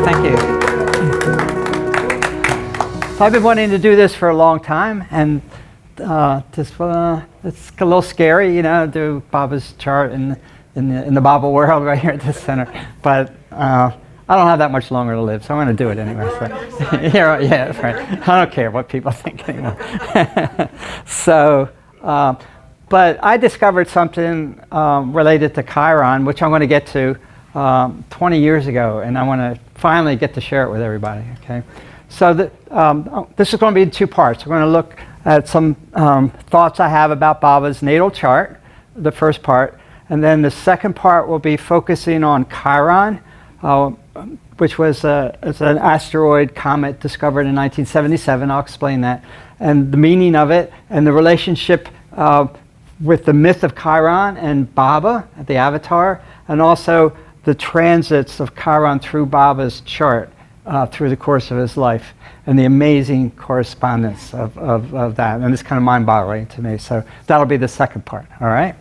Thank you. So I've been wanting to do this for a long time, and it's a little scary, do Baba's chart in the Baba world right here at this center. But I don't have that much longer to live, so I'm going to do it anyway. So, yeah, right. I don't care what people think anymore. So, but I discovered something related to Chiron, which I'm going to get to 20 years ago, and I want to finally get to share it with everybody. Okay. So this is going to be in two parts. We're going to look at some thoughts I have about Baba's natal chart, the first part, and then the second part will be focusing on Chiron, which was it's an asteroid comet discovered in 1977. I'll explain that, and the meaning of it, and the relationship with the myth of Chiron and Baba, the avatar, and also the transits of Chiron through Baba's chart through the course of his life, and the amazing correspondence of that. And it's kind of mind-boggling to me. So that'll be the second part, all right?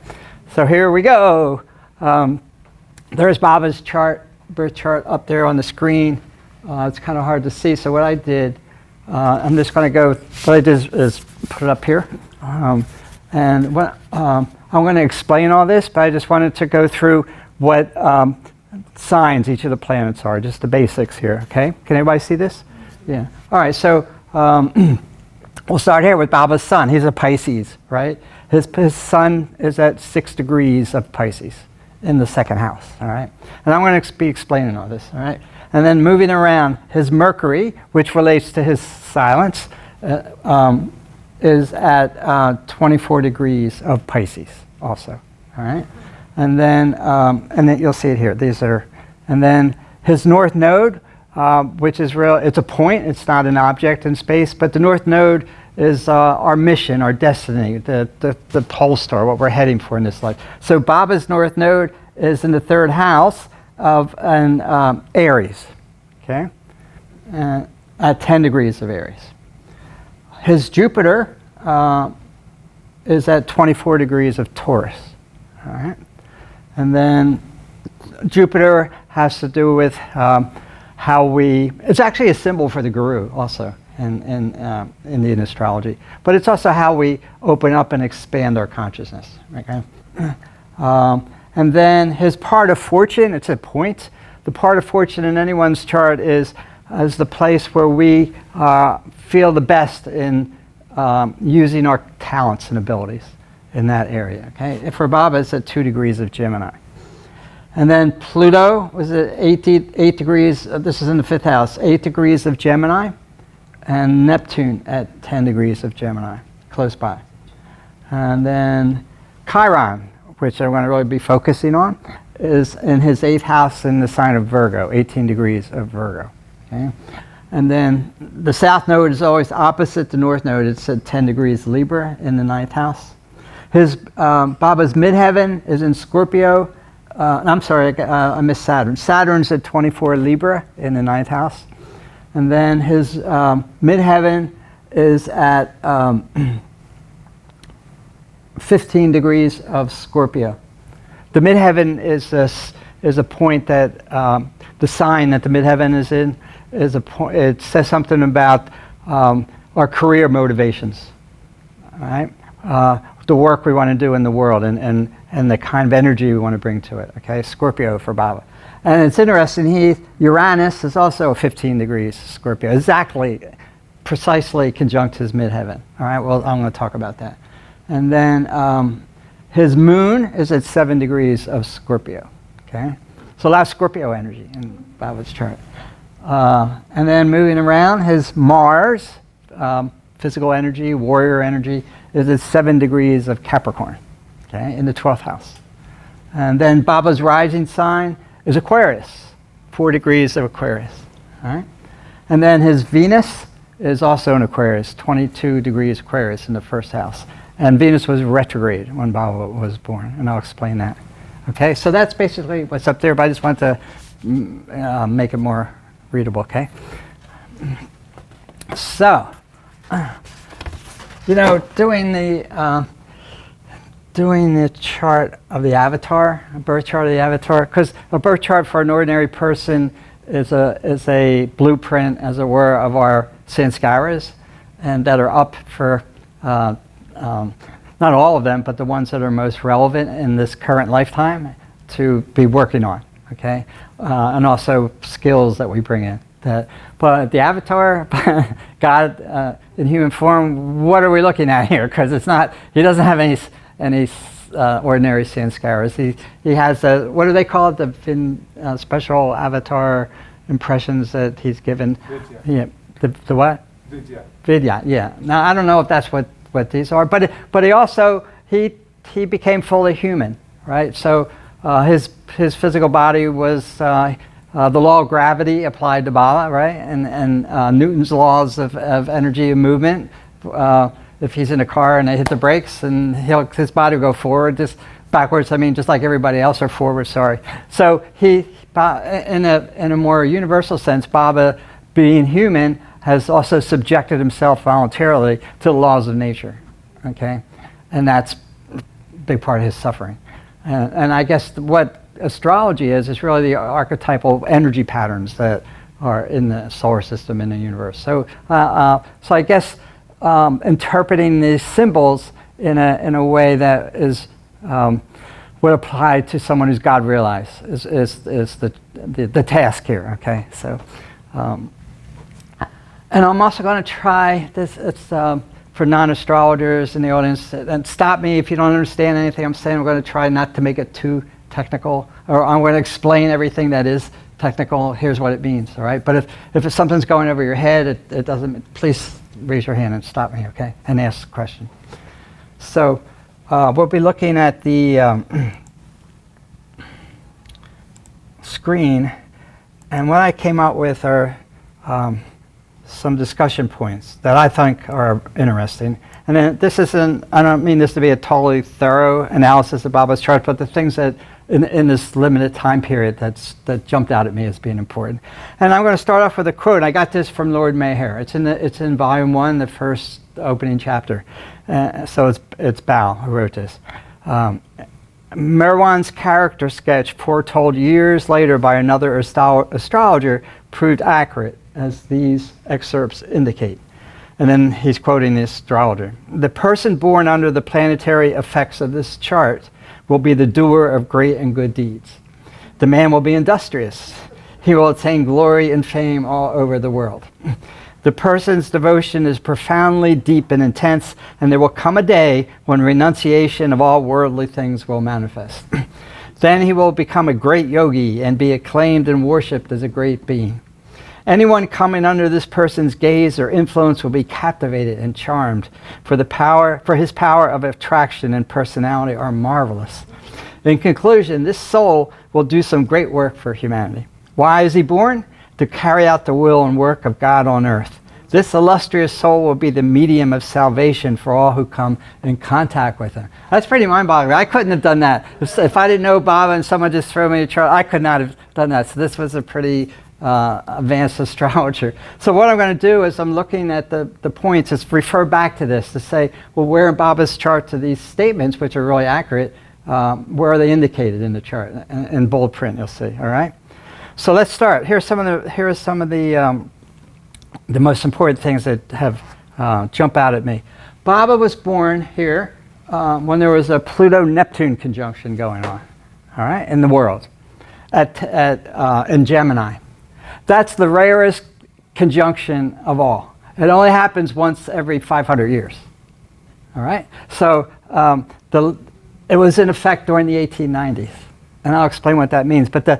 So here we go. There's Baba's chart, birth chart up there on the screen. It's kind of hard to see. So what I did, I'm just going to go, what I did is put it up here. And I'm going to explain all this, but I just wanted to go through what signs each of the planets are, just the basics here, okay? Can everybody see this? Yeah. All right, so we'll start here with Baba's sun. He's a Pisces, right? His sun is at 6 degrees of Pisces in the second house, all right? And I'm going to be explaining all this, all right? And then moving around, his Mercury, which relates to his silence, is at 24 degrees of Pisces also, all right? And then you'll see it here. These are, and then his north node, which is real. It's a point. It's not an object in space. But the north node is our mission, our destiny, the pole star, what we're heading for in this life. So Baba's north node is in the third house of an Aries, okay, at 10 degrees of Aries. His Jupiter is at 24 degrees of Taurus, all right. And then Jupiter has to do with how it's actually a symbol for the guru also in Indian astrology. But it's also how we open up and expand our consciousness, okay? And then his part of fortune, it's a point. The part of fortune in anyone's chart is the place where we feel the best in using our talents and abilities in that area, okay? For Baba, it's at 2 degrees of Gemini. And then Pluto was at 8 degrees, this is in the 5th house, 8 degrees of Gemini, and Neptune at 10 degrees of Gemini, close by. And then Chiron, which I want to really be focusing on, is in his 8th house in the sign of Virgo, 18 degrees of Virgo, okay? And then the south node is always opposite the north node. It's at 10 degrees Libra in the 9th house. His Baba's midheaven is in Scorpio. I'm sorry, I missed Saturn. Saturn's at 24 Libra in the 9th house. And then his midheaven is at 15 degrees of Scorpio. The midheaven is a point that the sign that the midheaven is in is a point. It says something about our career motivations. All right. The work we want to do in the world and the kind of energy we want to bring to it, okay? Scorpio for Baba. And it's interesting, Uranus is also 15 degrees Scorpio, precisely conjunct his midheaven, all right? Well, I'm going to talk about that. And then his moon is at 7 degrees of Scorpio, okay? So a lot of Scorpio energy in Baba's chart. And then moving around, his Mars, physical energy, warrior energy, is at 7 degrees of Capricorn, okay, in the 12th house. And then Baba's rising sign is Aquarius, 4 degrees of Aquarius, all right? And then his Venus is also in Aquarius, 22 degrees Aquarius in the 1st house. And Venus was retrograde when Baba was born, and I'll explain that. Okay, so that's basically what's up there, but I just want to make it more readable, okay? So, doing the chart of the avatar, a birth chart of the avatar, because a birth chart for an ordinary person is a blueprint, as it were, of our sanskaras, and that are up for not all of them, but the ones that are most relevant in this current lifetime to be working on, okay? And also skills that we bring in. But the avatar, God in human form, what are we looking at here? Because he doesn't have any ordinary sanskaras. He has what do they call it? The special avatar impressions that he's given. Vidya. Yeah, the what? Vidya. Vidya. Yeah. Now I don't know if that's what these are, but he also he became fully human, right? So his physical body was the law of gravity applied to Baba, right? And Newton's laws of energy and movement. If he's in a car and they hit the brakes, and his body will go forward, just backwards. I mean, just like everybody else, or forward. Sorry. So in a more universal sense, Baba, being human, has also subjected himself voluntarily to the laws of nature. Okay, and that's a big part of his suffering. And I guess what astrology is really the archetypal energy patterns that are in the solar system, in the universe. So I guess interpreting these symbols in a way that is would apply to someone who's God realized is the task here. Okay, so and I'm also going to try this. It's for non-astrologers in the audience, and stop me if you don't understand anything I'm saying. I'm going to try not to make it too technical, or I'm going to explain everything that is technical. Here's what it means, all right? But if something's going over your head, it doesn't, please raise your hand and stop me, okay? And ask a question. So we'll be looking at the screen, and what I came out with are some discussion points that I think are interesting. And then I don't mean this to be a totally thorough analysis of Baba's chart, but the things that in this limited time period that jumped out at me as being important. And I'm going to start off with a quote. I got this from Lord Mayher. It's in volume 1, the first opening chapter. So it's Bao who wrote this. Merwan's character sketch, foretold years later by another astrologer, proved accurate, as these excerpts indicate. And then he's quoting the astrologer. The person born under the planetary effects of this chart will be the doer of great and good deeds. The man will be industrious. He will attain glory and fame all over the world. The person's devotion is profoundly deep and intense, and there will come a day when renunciation of all worldly things will manifest. Then he will become a great yogi and be acclaimed and worshipped as a great being. Anyone coming under this person's gaze or influence will be captivated and charmed, for his power of attraction and personality are marvelous. In conclusion, this soul will do some great work for humanity. Why is he born? To carry out the will and work of God on earth. This illustrious soul will be the medium of salvation for all who come in contact with him. That's pretty mind-boggling. I couldn't have done that. If I didn't know Baba and someone just threw me a chart, I could not have done that. So this was a pretty advanced astrologer. So what I'm going to do is I'm looking at the points, is refer back to this to say, well, where in Baba's chart do these statements, which are really accurate, where are they indicated in the chart? In bold print, you'll see, all right? So let's start. Here are some of the most important things that have jump out at me. Baba was born here when there was a Pluto-Neptune conjunction going on, all right, in the world, in Gemini. That's the rarest conjunction of all. It only happens once every 500 years. All right? So it was in effect during the 1890s. And I'll explain what that means. But the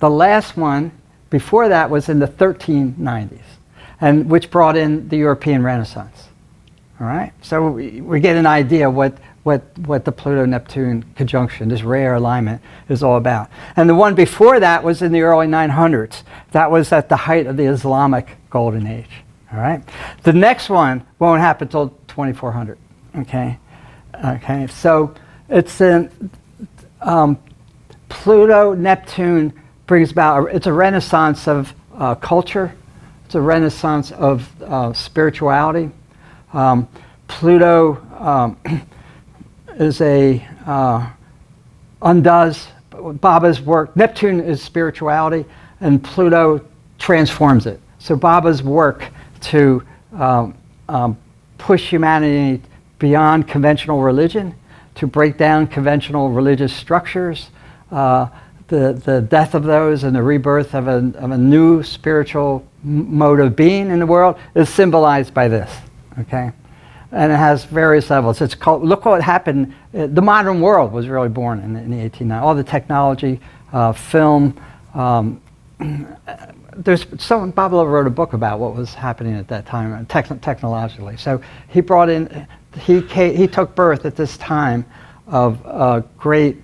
last one before that was in the 1390s, and which brought in the European Renaissance. All right? So we get an idea what the Pluto-Neptune conjunction, this rare alignment, is all about. And the one before that was in the early 900s. That was at the height of the Islamic Golden Age. All right? The next one won't happen until 2400. Okay? Okay, so it's in Pluto-Neptune brings about, it's a renaissance of culture. It's a renaissance of spirituality. Pluto is undoes Baba's work. Neptune is spirituality, and Pluto transforms it. So Baba's work to push humanity beyond conventional religion, to break down conventional religious structures, the death of those and the rebirth of a new spiritual mode of being in the world is symbolized by this, okay? And it has various levels. It's called, look what happened, the modern world was really born in the 1890s. All the technology, film, Baba wrote a book about what was happening at that time technologically. So he brought in, he took birth at this time of great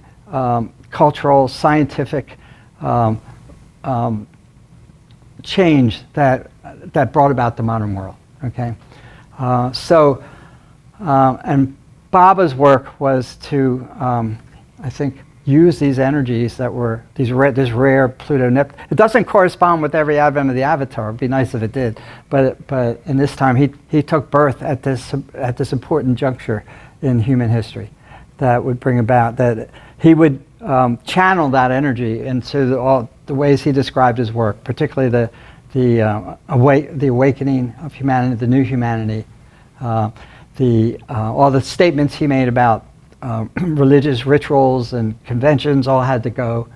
cultural, scientific change that brought about the modern world. Okay, and Baba's work was to, I think, use these energies that were this rare Pluto Neptune. It doesn't correspond with every advent of the Avatar. It'd be nice if it did, but in this time he took birth at this important juncture in human history that would bring about that he would channel that energy into all the ways he described his work, particularly the awakening of humanity, the new humanity, all the statements he made about religious rituals and conventions all had to go,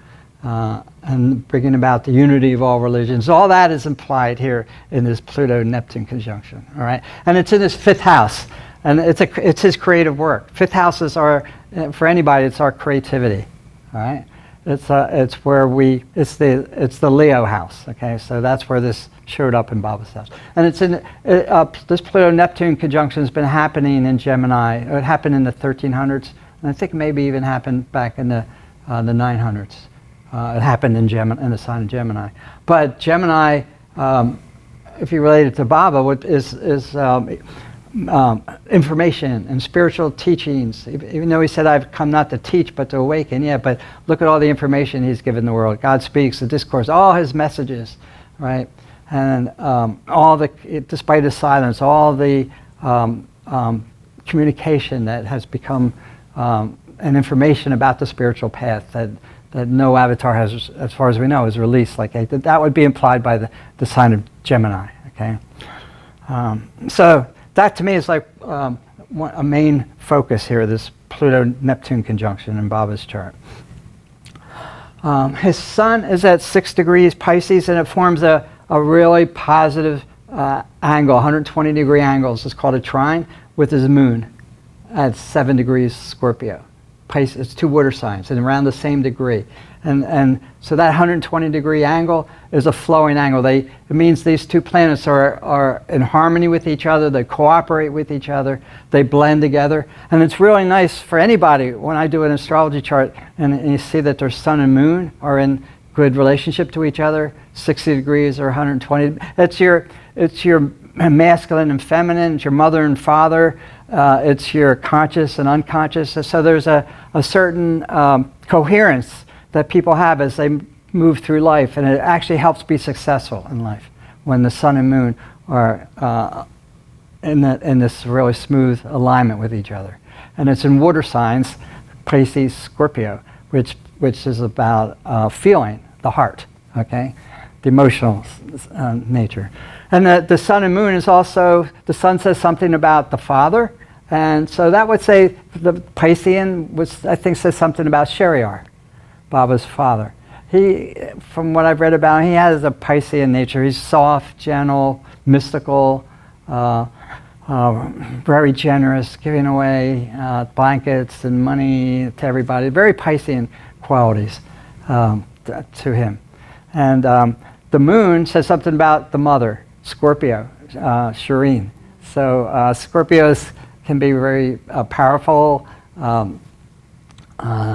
and bringing about the unity of all religions. All that is implied here in this Pluto-Neptune conjunction. All right, and it's in his fifth house, and it's his creative work. Fifth houses are, for anybody, it's our creativity. All right, it's the Leo house. Okay, so that's where this showed up in Baba's house, and it's in this Pluto-Neptune conjunction has been happening in Gemini. It happened in the 1300s, and I think maybe even happened back in the 900s. It happened in the sign of Gemini. But Gemini, if you relate it to Baba, is information and spiritual teachings. Even though he said, "I've come not to teach, but to awaken." Yeah, but look at all the information he's given the world. God speaks, the discourse, all his messages, right? And despite his silence, all the communication that has become and information about the spiritual path that no avatar has, as far as we know, is released. Like that would be implied by the sign of Gemini. Okay, so that to me is like a main focus here. This Pluto-Neptune conjunction in Baba's chart. His sun is at 6 degrees Pisces, and it forms a really positive angle, 120-degree angles. It's called a trine with his moon at 7 degrees Scorpio. Pisces, it's two water signs and around the same degree. And so that 120-degree angle is a flowing angle. It means these two planets are in harmony with each other. They cooperate with each other. They blend together. And it's really nice for anybody when I do an astrology chart and you see that their sun and moon are in good relationship to each other, 60 degrees or 120. It's your masculine and feminine. It's your mother and father. It's your conscious and unconscious. So there's a certain coherence that people have as they move through life, and it actually helps be successful in life when the sun and moon are in this really smooth alignment with each other. And it's in water signs, Pisces, Scorpio, which is about feeling, the heart, okay, the emotional nature. And the sun and moon is also, the sun says something about the father, and so that would say the Piscean, which I think says something about Shariar, Baba's father. He, from what I've read about him, he has a Piscean nature. He's soft, gentle, mystical, very generous, giving away blankets and money to everybody. Very Piscean qualities to him. And the moon says something about the mother, Scorpio, Shireen. So Scorpios can be very powerful,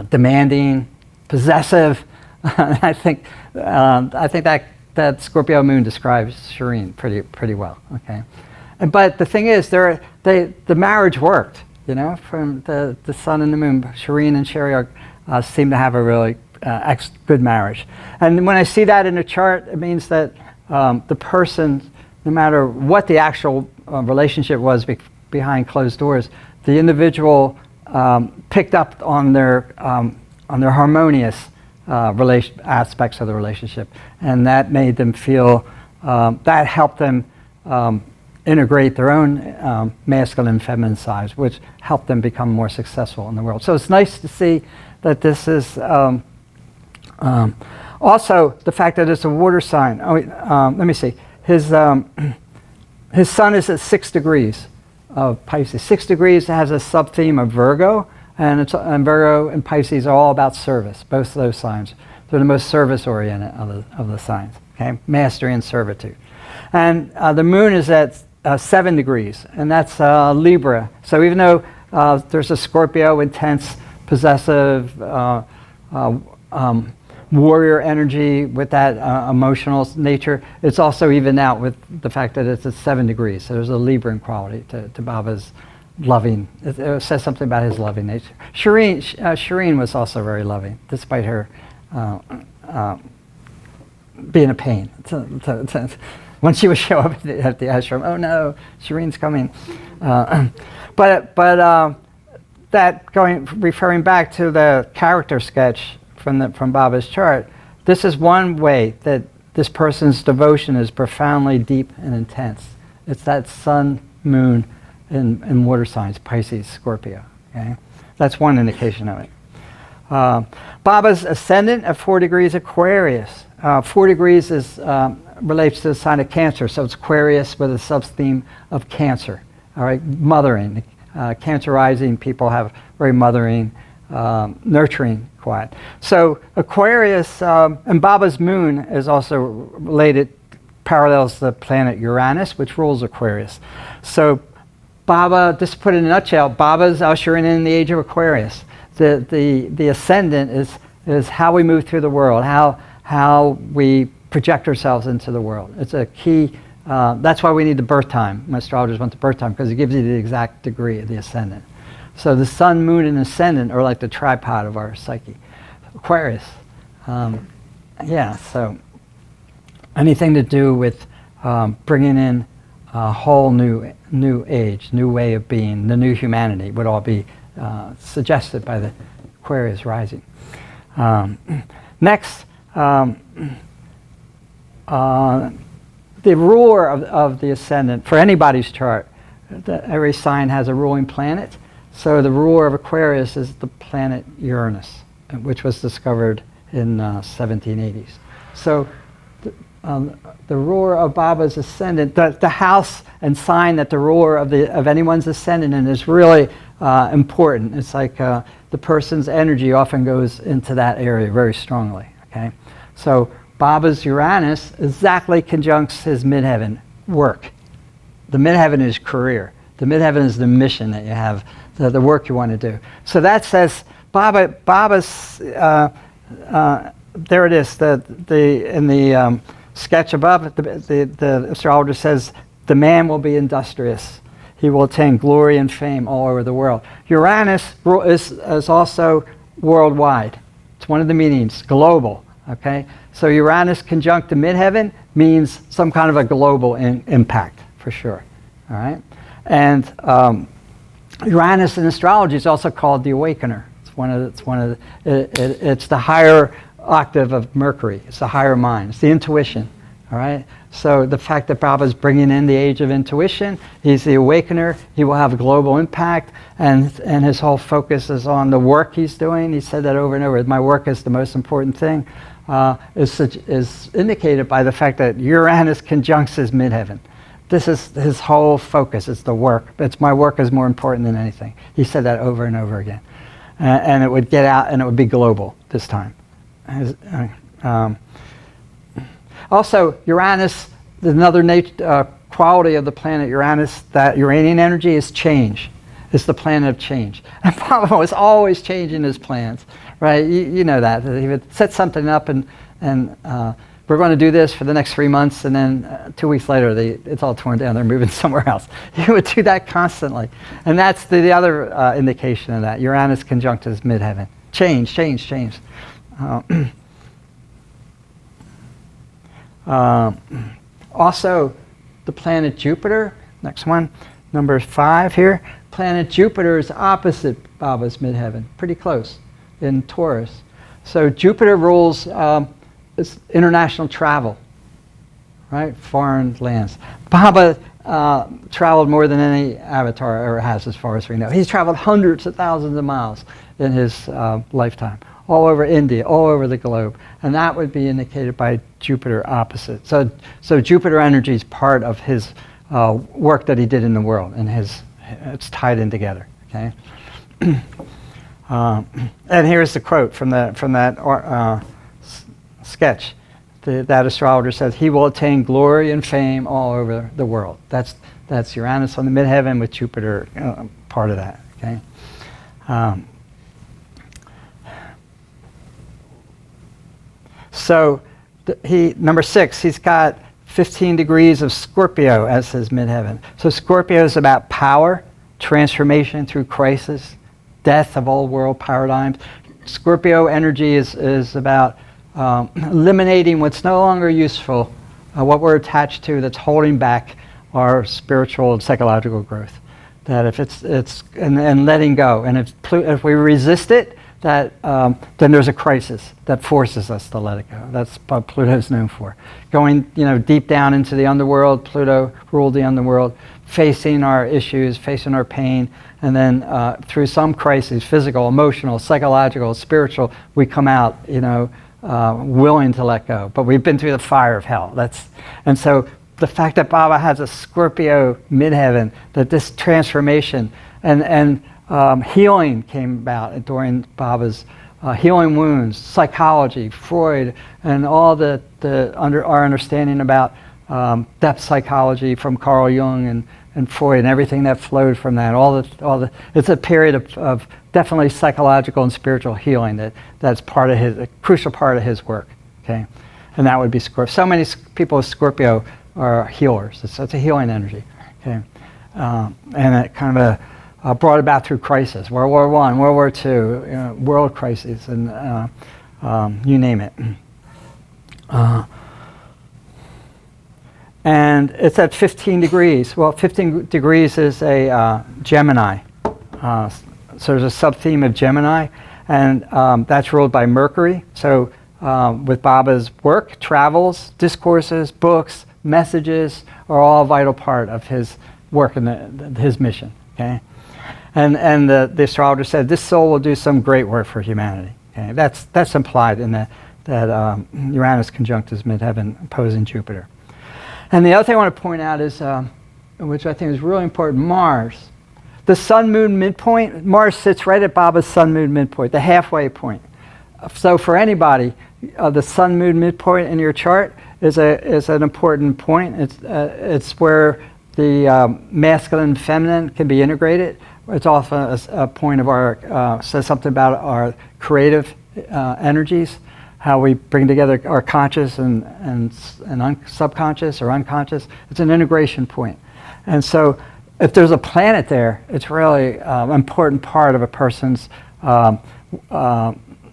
demanding, possessive. I think that Scorpio moon describes Shireen pretty well. Okay, but the thing is, the marriage worked. You know, from the sun and the moon, Shireen and Shariar seem to have a really good marriage. And when I see that in a chart, it means that the person, no matter what the actual relationship was behind closed doors, the individual picked up on their harmonious aspects of the relationship, and that made them feel, that helped them integrate their own masculine and feminine sides, which helped them become more successful in the world. So it's nice to see that this is also the fact that it's a water sign. Let me see. His sun is at 6 degrees of Pisces. 6 degrees has a sub-theme of Virgo, and Virgo and Pisces are all about service. Both of those signs, they're the most service-oriented of the signs. Okay, mastery and servitude. And the moon is at 7 degrees, and that's Libra. So even though there's a Scorpio, intense, possessive, warrior energy with that emotional nature, it's also even out with the fact that it's at 7 degrees. So there's a Libran quality to Baba's loving. It says something about his loving nature. Shireen was also very loving, despite her being a pain. When she would show up at the ashram, oh no, Shireen's coming. But that referring back to the character sketch from Baba's chart, this is one way that this person's devotion is profoundly deep and intense. It's that sun, moon, in water signs, Pisces, Scorpio. Okay, that's one indication of it. Baba's ascendant at 4 degrees Aquarius. 4 degrees is relates to the sign of Cancer, so it's Aquarius with a sub-theme of Cancer. All right, mothering. Cancer rising people have very mothering, nurturing quiet. So Aquarius and Baba's moon is also related, parallels the planet Uranus, which rules Aquarius. So Baba, just to put it in a nutshell, Baba's ushering in the age of Aquarius. The ascendant is how we move through the world, how we project ourselves into the world. It's a key. That's why we need the birth time. My astrologers want the birth time because it gives you the exact degree of the ascendant. So the sun, moon, and ascendant are like the tripod of our psyche. Aquarius. Yeah, so anything to do with bringing in a whole new age, new way of being, the new humanity would all be suggested by the Aquarius rising. Next, the ruler of the ascendant, for anybody's chart, every sign has a ruling planet. So the ruler of Aquarius is the planet Uranus, which was discovered in 1780s. So the ruler of Baba's ascendant, the house and sign that the ruler of anyone's ascendant in is really important. It's like the person's energy often goes into that area very strongly. Okay, so Baba's Uranus exactly conjuncts his midheaven work. The midheaven is career. The midheaven is the mission that you have, the work you want to do. So that says Baba's. There it is. In the sketch above, the astrologer says the man will be industrious. He will attain glory and fame all over the world. Uranus is also worldwide. It's one of the meanings, global. Okay, so Uranus conjunct the midheaven means some kind of a global impact for sure. All right, and Uranus in astrology is also called the awakener. It's the higher octave of Mercury. It's the higher mind. It's the intuition. All right. So the fact that Baba's bringing in the age of intuition, he's the awakener. He will have a global impact, and his whole focus is on the work he's doing. He said that over and over. My work is the most important thing. Is indicated by the fact that Uranus conjuncts his midheaven. This is his whole focus. It's the work. It's my work is more important than anything. He said that over and over again, and it would get out, and it would be global this time. Also, Uranus, another quality of the planet Uranus, that Uranian energy is change. It's the planet of change. And Baba was always changing his plans, right? You know that. He would set something up and we're going to do this for the next 3 months, and then 2 weeks later, it's all torn down. They're moving somewhere else. He would do that constantly. And that's the other indication of that. Uranus conjunct his midheaven. Change. Also, the planet Jupiter, next one, number 5 here. Planet Jupiter is opposite Baba's midheaven, pretty close, in Taurus. So Jupiter rules international travel, right? Foreign lands. Baba traveled more than any avatar ever has, as far as we know. He's traveled hundreds of thousands of miles in his lifetime, all over India, all over the globe. And that would be indicated by Jupiter opposite. So Jupiter energy is part of his work that he did in the world, and it's tied in together, okay? And here's the quote from that sketch. That astrologer says, he will attain glory and fame all over the world. That's Uranus on the midheaven with Jupiter part of that, okay? So number 6, he's got 15 degrees of Scorpio as his midheaven. So Scorpio is about power, transformation through crisis, death of old world paradigms. Scorpio energy is about eliminating what's no longer useful, what we're attached to that's holding back our spiritual and psychological growth. That if it's and letting go, and if we resist it, that then there's a crisis that forces us to let it go. That's what Pluto's known for. Going deep down into the underworld. Pluto ruled the underworld, facing our issues, facing our pain, and then through some crises, physical, emotional, psychological, spiritual, we come out willing to let go. But we've been through the fire of hell. And so the fact that Baba has a Scorpio midheaven, that this transformation and healing came about during Baba's healing wounds, psychology, Freud, and all our understanding about depth psychology from Carl Jung and Freud and everything that flowed from that. It's a period of definitely psychological and spiritual healing that's part of a crucial part of his work. Okay, and that would be Scorpio. So many people with Scorpio are healers. It's a healing energy. Okay, and it kind of brought about through crisis, World War I, World War II, world crises, and you name it. And it's at 15 degrees. Well, 15 degrees is a Gemini. So there's a sub-theme of Gemini, and that's ruled by Mercury. So with Baba's work, travels, discourses, books, messages are all a vital part of his work and his mission. Okay, and the astrologer said this soul will do some great work for humanity. Okay, that's implied in that Uranus conjunct his midheaven opposing Jupiter. And the other thing I want to point out is, which I think is really important, Mars. The sun-moon midpoint, Mars sits right at Baba's sun-moon midpoint, the halfway point. So for anybody, the sun-moon midpoint in your chart is an important point. It's where the masculine and feminine can be integrated. It's often a point of says something about our creative energies, how we bring together our conscious and subconscious or unconscious. It's an integration point. And so if there's a planet there, it's really an important part of a person's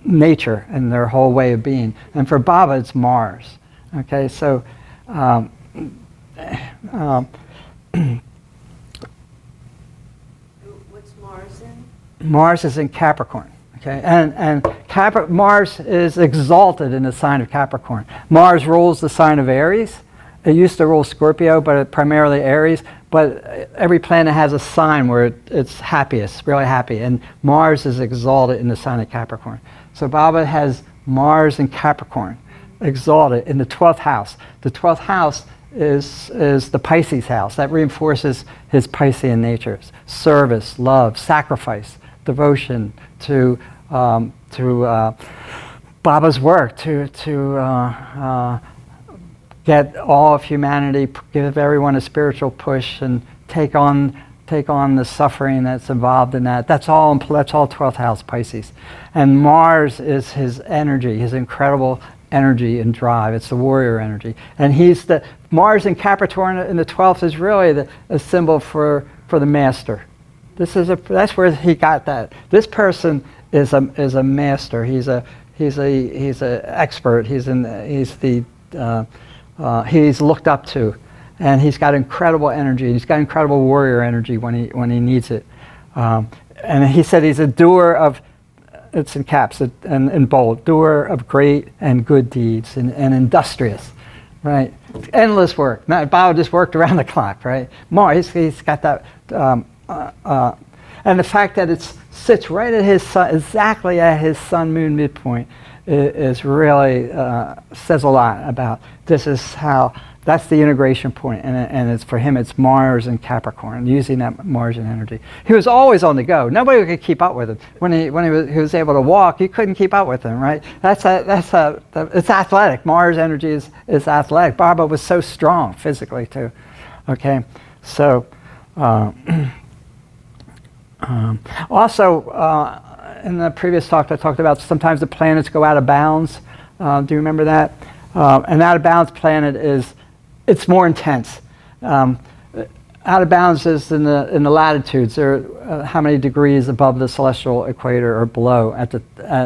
nature and their whole way of being. And for Baba, it's Mars. Okay, so what's Mars in? Mars is in Capricorn. Okay, and Mars is exalted in the sign of Capricorn. Mars rules the sign of Aries. It used to rule Scorpio, but primarily Aries. But every planet has a sign where it's happiest, really happy. And Mars is exalted in the sign of Capricorn. So Baba has Mars in Capricorn, exalted in the 12th house. The 12th house is the Pisces house. That reinforces his Piscean nature. Service, love, sacrifice, devotion to Baba's work, to get all of humanity, give everyone a spiritual push, and take on the suffering that's involved in that. That's all 12th house Pisces. And Mars is his energy, his incredible energy and drive. It's the warrior energy. And Mars in Capricorn in the 12th is really a symbol for the master. That's where he got that. This person is a master. He's a expert. He's the he's looked up to. And he's got incredible energy. He's got incredible warrior energy when he needs it. And he said he's a doer of, it's in caps and in bold, doer of great and good deeds and industrious, right? Endless work. Bob just worked around the clock, right? Mars, he's got that, and the fact that it sits right at his sun, exactly at his sun-moon midpoint, is really says a lot about this is how. That's the integration point, and it's for him. It's Mars and Capricorn, using that Martian energy. He was always on the go. Nobody could keep up with him. When he was able to walk, you couldn't keep up with him, right? It's athletic. Mars energy is athletic. Baba was so strong physically too. Okay, so also in the previous talk, I talked about sometimes the planets go out of bounds. Do you remember that? An out of bounds planet it's more intense. Out of bounds is in the latitudes. There how many degrees above the celestial equator or below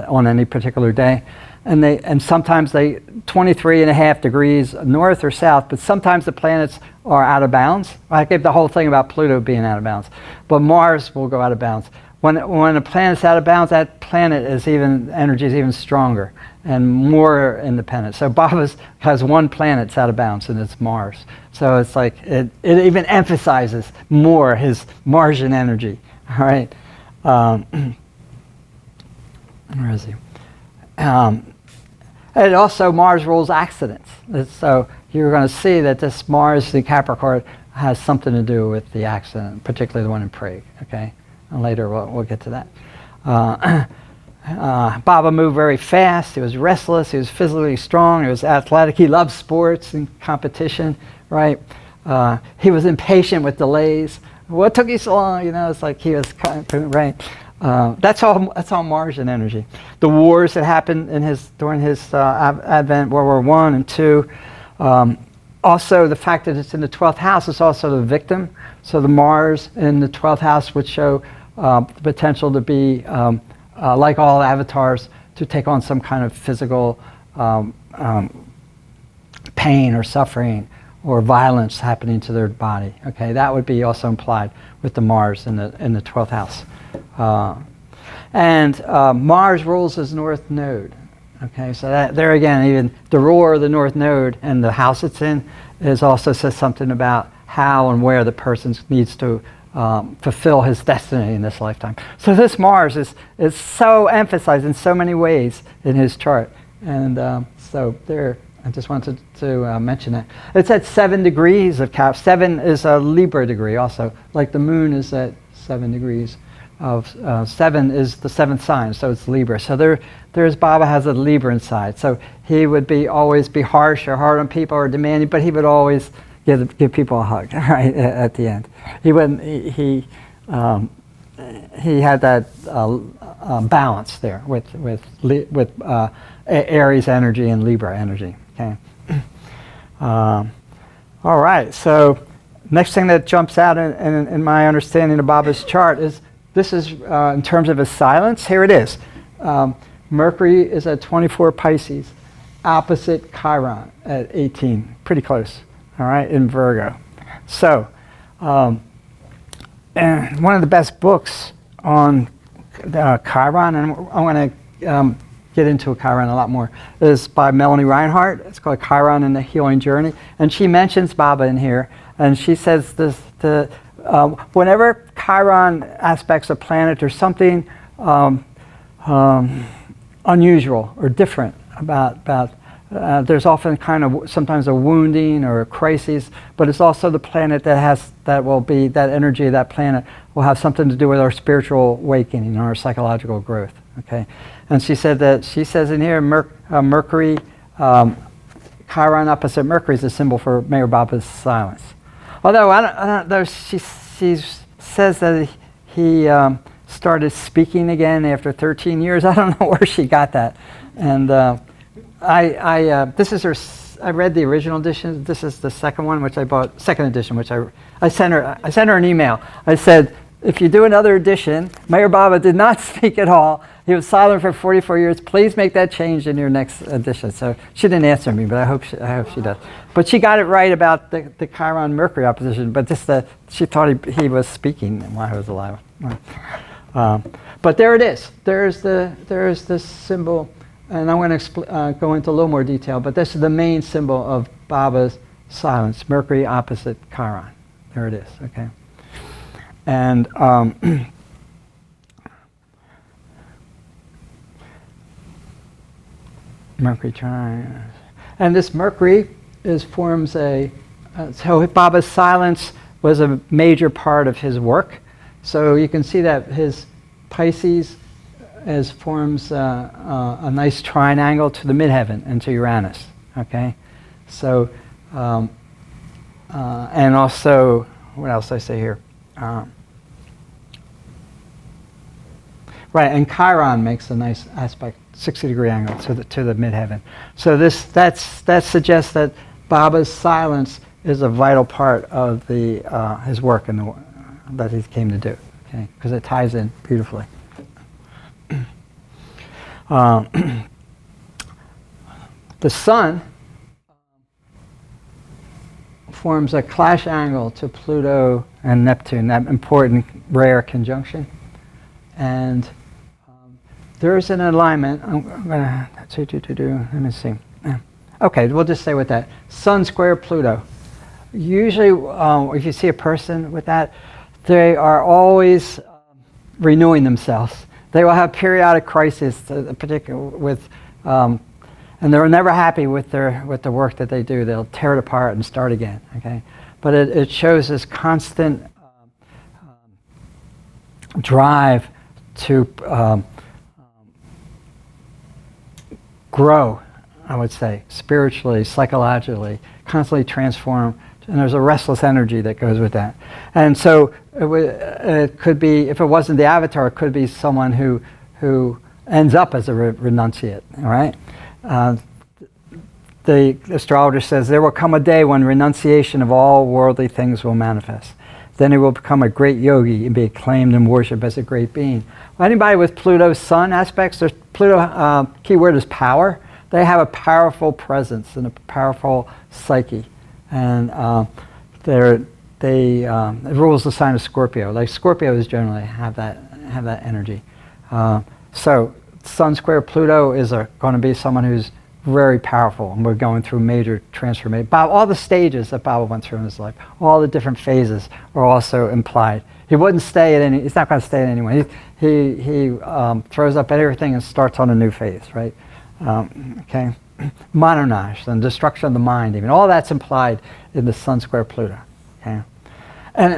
on any particular day, and sometimes they 23.5 degrees north or south. But sometimes the planets are out of bounds. I gave the whole thing about Pluto being out of bounds, but Mars will go out of bounds. When a planet's out of bounds, that planet energy is even stronger and more independent. So Baba has one planet that's out of bounds, and it's Mars. So it's like it even emphasizes more his Martian energy. All right. Where is he? And also Mars rules accidents. So you're going to see that this Mars in Capricorn has something to do with the accident, particularly the one in Prague. Okay. And later we'll get to that. Baba moved very fast. He was restless. He was physically strong. He was athletic. He loved sports and competition, right? He was impatient with delays. What took you so long? It's like he was right. That's all Martian energy. The wars that happened during his advent, World War I and II. Also, the fact that it's in the 12th house is also the victim. So the Mars in the 12th house would show the potential to be, like all avatars, to take on some kind of physical pain or suffering or violence happening to their body. Okay, that would be also implied with the Mars in the 12th house. And Mars rules his north node. Okay, so that there again, even the ruler of the north node and the house it's in also says something about how and where the person needs to fulfill his destiny in this lifetime. So this Mars is so emphasized in so many ways in his chart, and so there. I just wanted to mention that. It's at 7 degrees of Cap. 7 is a Libra degree also, like the moon is at 7 degrees of 7 is the 7th sign, so it's Libra. So there's Baba has a Libra inside. So he would always be harsh or hard on people or demanding, but he would always give people a hug, right, at the end. He wouldn't. He had that balance there with Aries energy and Libra energy. Okay. All right. So next thing that jumps out in my understanding of Baba's chart is this is in terms of his silence. Here it is. Mercury is at 24 Pisces, opposite Chiron at 18. Pretty close. All right, in Virgo. So, and one of the best books on Chiron, and I want to get into Chiron a lot more, is by Melanie Reinhardt. It's called Chiron and the Healing Journey. And she mentions Baba in here, and she says this, whenever Chiron aspects a planet or something unusual or different about there's often kind of sometimes a wounding or a crisis, but it's also the planet that will be that energy of that planet will have something to do with our spiritual awakening and our psychological growth. Okay, and she says in here Mercury, Chiron opposite Mercury is a symbol for Mayor Baba's silence. Although I don't she says that he started speaking again after 13 years. I don't know where she got that, and. This is her. I read the original edition. This is the second one, which I bought. Second edition, which I sent her. I sent her an email. I said, if you do another edition, Mayor Baba did not speak at all. He was silent for 44 years. Please make that change in your next edition. So she didn't answer me, but I hope she does. But she got it right about the Chiron Mercury opposition. But just that she thought he was speaking while he was alive. But there it is. There's this symbol, and I'm going to go into a little more detail. But this is the main symbol of Baba's silence: Mercury opposite Chiron. There it is. Okay. And Mercury Chiron, and this Mercury forms a. So Baba's silence was a major part of his work. So you can see that his Pisces forms a nice triangle to the midheaven and to Uranus. Okay, so and also what else did I say here? Right, and Chiron makes a nice aspect, 60-degree angle to the midheaven. So that suggests that Baba's silence is a vital part of his work and that he came to do. Okay, because it ties in beautifully. The Sun forms a clash angle to Pluto and Neptune, that important rare conjunction. And there's an alignment. I'm going to let me see. Okay, we'll just stay with that. Sun square Pluto. Usually, if you see a person with that, they are always renewing themselves. They will have periodic crises, particularly with, and they're never happy with the work that they do. They'll tear it apart and start again. Okay, but it shows this constant drive to grow. I would say spiritually, psychologically, constantly transform. And there's a restless energy that goes with that. And so it could be, if it wasn't the avatar, it could be someone who ends up as a renunciate, all right? The astrologer says, there will come a day when renunciation of all worldly things will manifest. Then he will become a great yogi and be acclaimed and worshipped as a great being. Well, anybody with Pluto's sun aspects, there's Pluto, keyword is power. They have a powerful presence and a powerful psyche. And it rules the sign of Scorpio. Like Scorpios generally have that energy. So Sun square Pluto is going to be someone who's very powerful, and we're going through major transformation. All the stages that Baba went through in his life, all the different phases are also implied. He wouldn't stay at any. He's not going to stay at anyone. He throws up everything and starts on a new phase, right? Okay. Mononage and destruction of the mind, even all that's implied in the Sun square Pluto. Okay,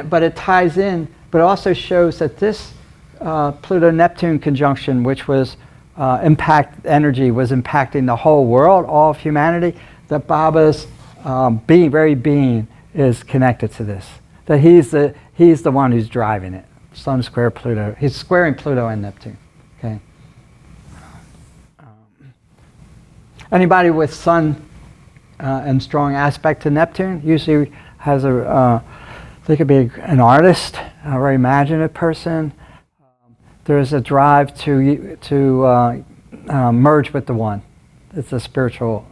but it ties in, but it also shows that this Pluto-Neptune conjunction, which was impact energy, was impacting the whole world, all of humanity. That Baba's very being is connected to this. That he's the one who's driving it. Sun square Pluto. He's squaring Pluto and Neptune. Okay. Anybody with Sun and strong aspect to Neptune usually has they could be an artist, a very imaginative person. There's a drive to merge with the one. It's a spiritual,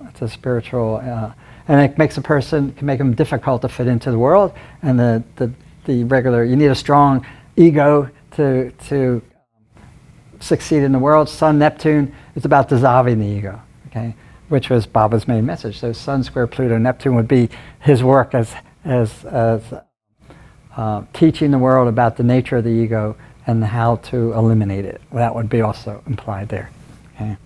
and it makes a person, can make them difficult to fit into the world. And the regular, you need a strong ego to succeed in the world. Sun Neptune is about dissolving the ego. Okay. Which was Baba's main message. So Sun square Pluto Neptune would be his work as teaching the world about the nature of the ego and how to eliminate it. That would be also implied there. Okay.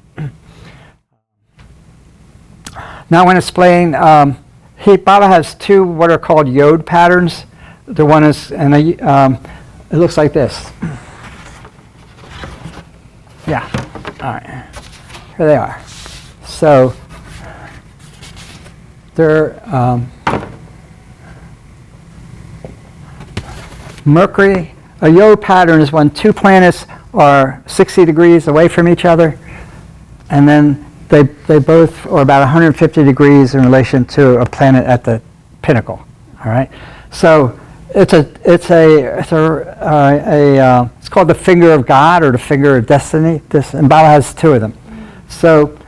Now I want to explain. Baba has two what are called yod patterns. The one is, and it looks like this. Yeah. All right. Here they are. So they're Mercury. A yod pattern is when two planets are 60 degrees away from each other, and then they both are about 150 degrees in relation to a planet at the pinnacle. All right. So it's called the finger of God or the finger of destiny. And Baba has two of them. So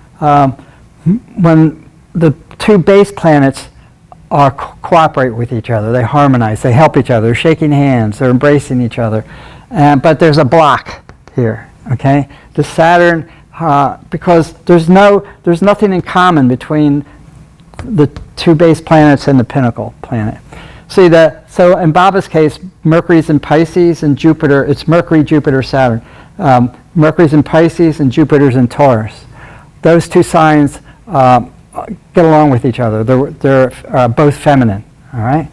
when the two base planets cooperate with each other, they harmonize, they help each other, they're shaking hands, they're embracing each other, but there's a block here. Okay, the Saturn, because there's nothing in common between the two base planets and the pinnacle planet. See so in Baba's case, Mercury's in Pisces and Jupiter. It's Mercury, Jupiter, Saturn. Mercury's in Pisces and Jupiter's in Taurus. Those two signs get along with each other. They're both feminine. All right,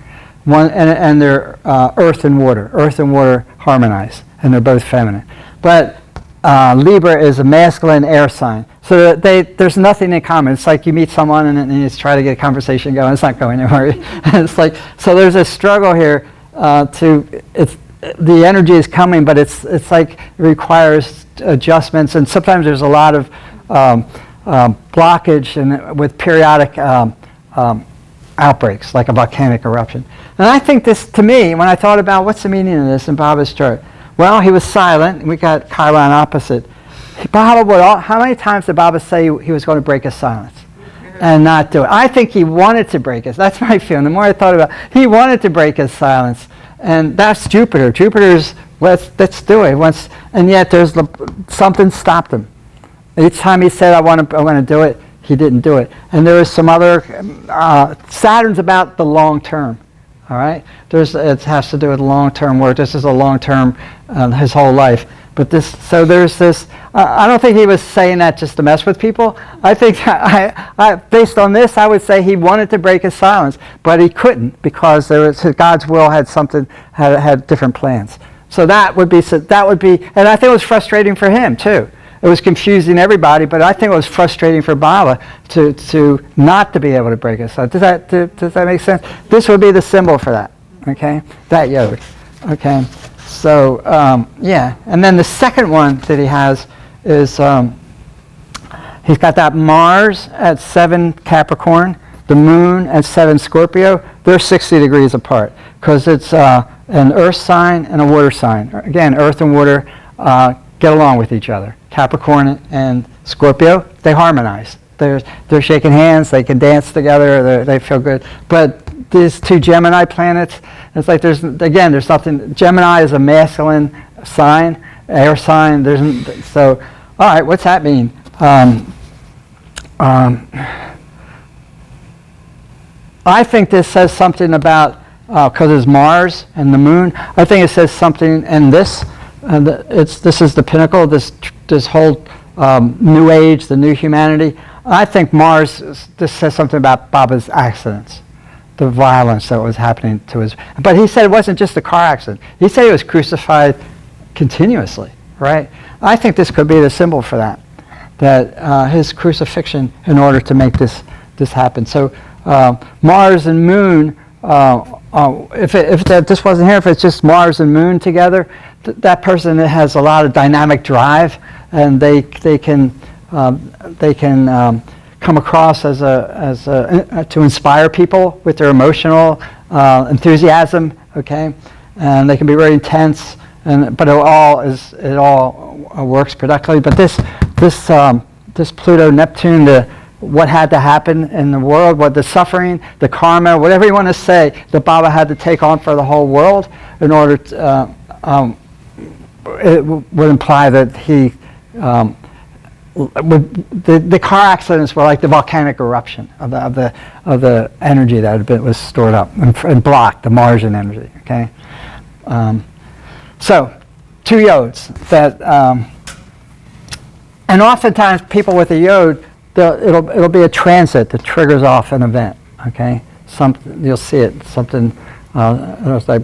and they're earth and water. Earth and water harmonize, and they're both feminine. But Libra is a masculine air sign. So there's nothing in common. It's like you meet someone and you just try to get a conversation going. It's not going anywhere. It's like, so there's a struggle here the energy is coming, but it's like it requires adjustments, and sometimes there's a lot of blockage and with periodic outbreaks, like a volcanic eruption. And I think this, to me, when I thought about what's the meaning of this in Baba's chart, well, he was silent, and we got Chiron opposite. How many times did Baba say he was going to break his silence and not do it? I think he wanted to break it. That's my feeling. The more I thought about it, he wanted to break his silence. And that's Jupiter. Jupiter's, let's do it. And yet something stopped him. Each time he said, I want to do it, he didn't do it. And there was some other, Saturn's about the long term. All right? It has to do with long-term work. This is a long-term, his whole life. But there's this, I don't think he was saying that just to mess with people. I think, based on this, I would say he wanted to break his silence, but he couldn't because God's will had different plans. So that would be, and I think it was frustrating for him too. It was confusing everybody, but I think it was frustrating for Baba to not to be able to break his silence. Does that make sense? This would be the symbol for that, okay? That yod, okay? So, yeah. And then the second one that he has is, he's got that Mars at 7 Capricorn, the Moon at 7 Scorpio. They're 60 degrees apart because it's an earth sign and a water sign. Again, earth and water get along with each other. Capricorn and Scorpio, they harmonize. They're shaking hands, they can dance together, they feel good. But these two Gemini planets, it's like there's nothing. Gemini is a masculine sign, air sign. So, all right, what's that mean? I think this says something about, because it's Mars and the Moon, I think it says something in this. This is the pinnacle, this whole new age, the new humanity. I think Mars, this says something about Baba's accidents, the violence that was happening to his. But he said it wasn't just a car accident. He said he was crucified continuously, right? I think this could be the symbol for that his crucifixion in order to make this happen. So Mars and Moon, if this wasn't here, if it's just Mars and Moon together, that person has a lot of dynamic drive, and they can come across as to inspire people with their emotional enthusiasm. Okay, and they can be very intense, but it all works productively. But this Pluto Neptune, what had to happen in the world, what the suffering, the karma, whatever you want to say, that Baba had to take on for the whole world in order to, it would imply that he, the car accidents were like the volcanic eruption of the energy that was stored up and blocked, the Martian energy, okay? So, two yods that, and oftentimes people with a yod, it'll be a transit that triggers off an event. Okay, you'll see it. Something it's like,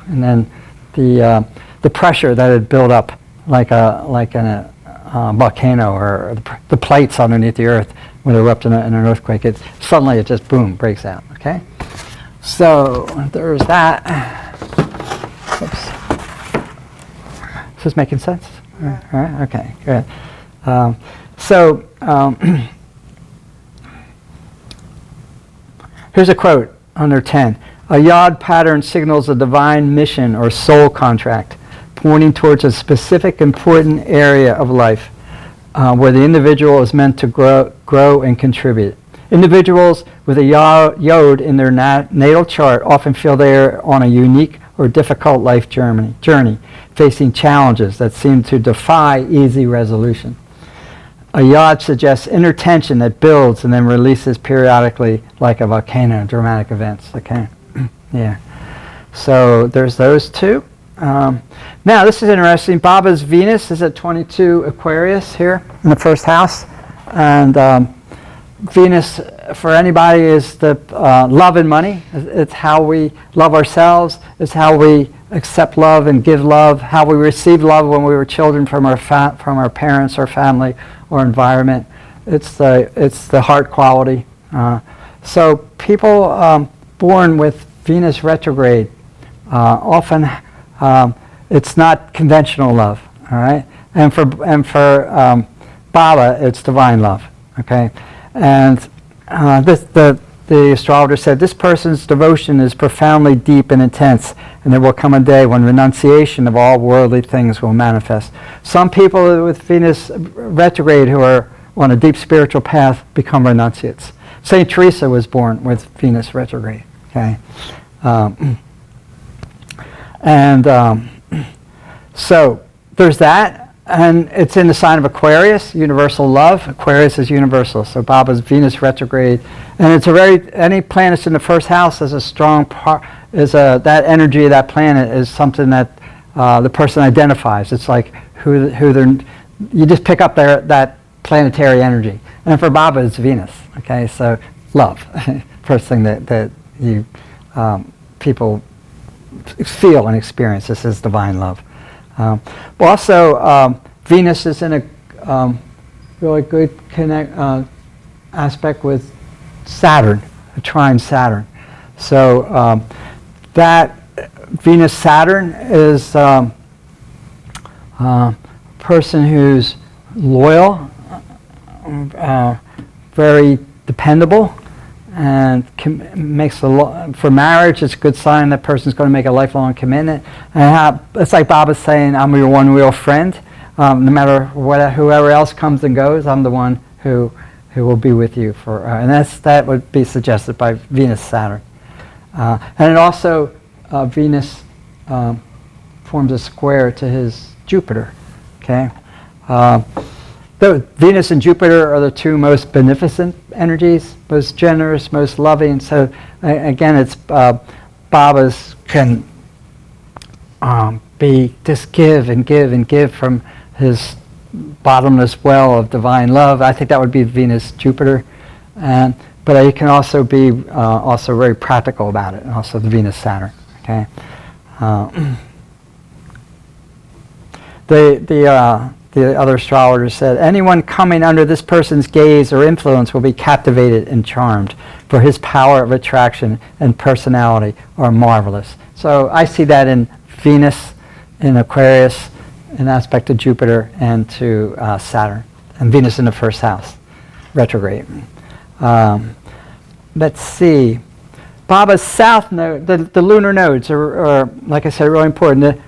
and then the pressure that had built up like in a volcano, or the plates underneath the earth when they erupt in an earthquake. Suddenly it just boom breaks out. Okay, so there's that. Oops. Is this making sense? All right. Okay. Good. Here's a quote under 10. A yod pattern signals a divine mission or soul contract, pointing towards a specific important area of life where the individual is meant to grow and contribute. Individuals with a yod in their natal chart often feel they are on a unique or difficult life journey, facing challenges that seem to defy easy resolution. A yod suggests inner tension that builds and then releases periodically like a volcano, dramatic events. Okay, yeah. So there's those two. Now this is interesting. Baba's Venus is at 22 Aquarius here in the first house. And Venus, for anybody, is the love and money. It's how we love ourselves. It's how we accept love and give love. How we receive love when we were children from our parents, or family, or environment. It's the heart quality. So people born with Venus retrograde often it's not conventional love. All right, and for Baba, it's divine love. Okay. And the astrologer said, this person's devotion is profoundly deep and intense, and there will come a day when renunciation of all worldly things will manifest. Some people with Venus retrograde who are on a deep spiritual path become renunciates. Saint Teresa was born with Venus retrograde. Okay, so there's that. And it's in the sign of Aquarius, universal love. Aquarius is universal. So Baba's Venus retrograde, and it's any planets in the first house is a strong part. That energy of that planet is something that the person identifies. It's like who they're. You just pick up that planetary energy. And for Baba, it's Venus. Okay, so love, first thing that you people feel and experience. This is divine love. But also, Venus is in a really good aspect with Saturn, a trine Saturn. So that Venus-Saturn is a person who's loyal, very dependable, and makes for marriage. It's a good sign that person's going to make a lifelong commitment. And it's like Baba's saying, I'm your one real friend. No matter whoever else comes and goes, I'm the one who will be with you for. And that would be suggested by Venus Saturn. And it also Venus forms a square to his Jupiter. Okay. Venus and Jupiter are the two most beneficent energies, most generous, most loving. So again, it's Baba's can be just give and give and give from his bottomless well of divine love. I think that would be Venus Jupiter, but he can also be also very practical about it. And also the Venus Saturn. Okay. The other astrologer said, anyone coming under this person's gaze or influence will be captivated and charmed, for his power of attraction and personality are marvelous. So I see that in Venus, in Aquarius, an aspect of Jupiter, and to Saturn, and Venus in the first house, retrograde. Let's see. Baba's south node, the lunar nodes are, like I said, really important.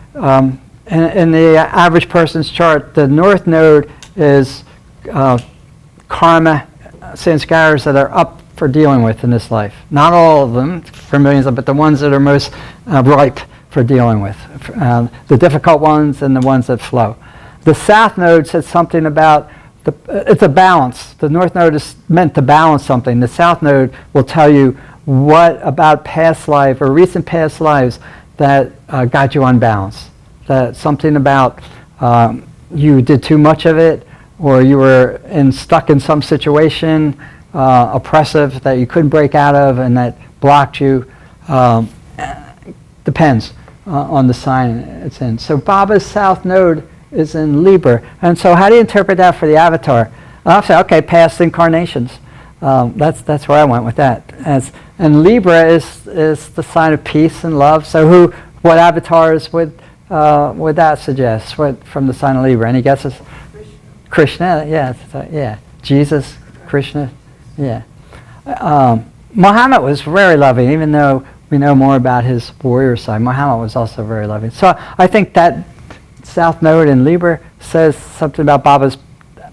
In the average person's chart, the north node is karma, sanskaras that are up for dealing with in this life. Not all of them, for millions of, but the ones that are most ripe for dealing with. The difficult ones and the ones that flow. The south node says something about, it's a balance. The north node is meant to balance something. The south node will tell you what about past life or recent past lives that got you unbalanced. That something about you did too much of it, or you were stuck in some situation, oppressive, that you couldn't break out of and that blocked you. Depends on the sign it's in. So Baba's south node is in Libra. And so how do you interpret that for the avatar? I'll say, okay, past incarnations. That's where I went with that. And Libra is the sign of peace and love. So what avatars would that suggest? What from the sign of Libra? Any guesses? Krishna, yeah. Jesus, Krishna, yeah. Muhammad was very loving, even though we know more about his warrior side. Muhammad was also very loving. So I think that South Node in Libra says something about Baba's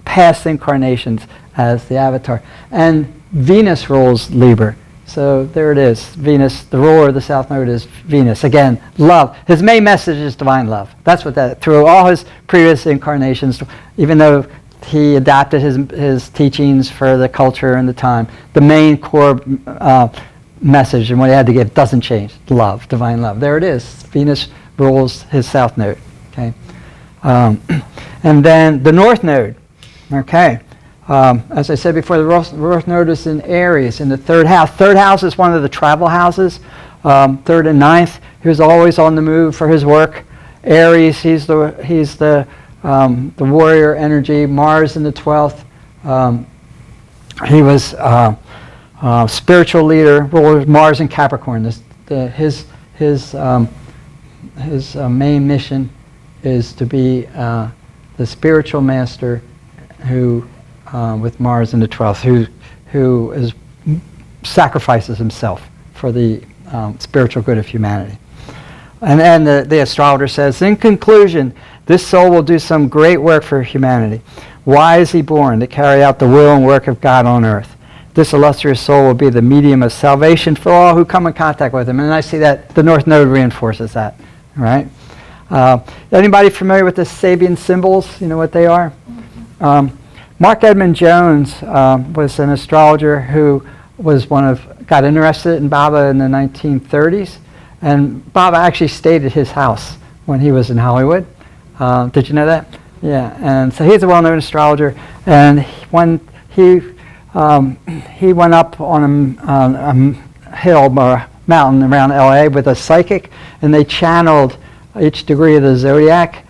past incarnations as the avatar. And Venus rules Libra. So there it is. Venus, the ruler of the South Node is Venus. Again, love. His main message is divine love. That's what that, through all his previous incarnations, even though he adapted his teachings for the culture and the time, the main core message and what he had to give doesn't change. Love, divine love. There it is. Venus rules his South Node. Okay. And then the North Node. Okay. As I said before, the North Node is in Aries in the third house. Third house is one of the travel houses. Third and ninth, he was always on the move for his work. Aries, he's the warrior energy. Mars in the 12th. He was spiritual leader. Mars in Capricorn. His main mission is to be the spiritual master who. With Mars in the 12th, who sacrifices himself for the spiritual good of humanity. And then the astrologer says, in conclusion, this soul will do some great work for humanity. Why is he born? To carry out the will and work of God on earth. This illustrious soul will be the medium of salvation for all who come in contact with him. And I see that the North Node reinforces that. Right? Anybody familiar with the Sabian symbols? You know what they are? Mark Edmund Jones was an astrologer who got interested in Baba in the 1930s, and Baba actually stayed at his house when he was in Hollywood. Did you know that? Yeah, and so he's a well-known astrologer, and when he went up on a hill or a mountain around LA with a psychic, and they channeled each degree of the zodiac.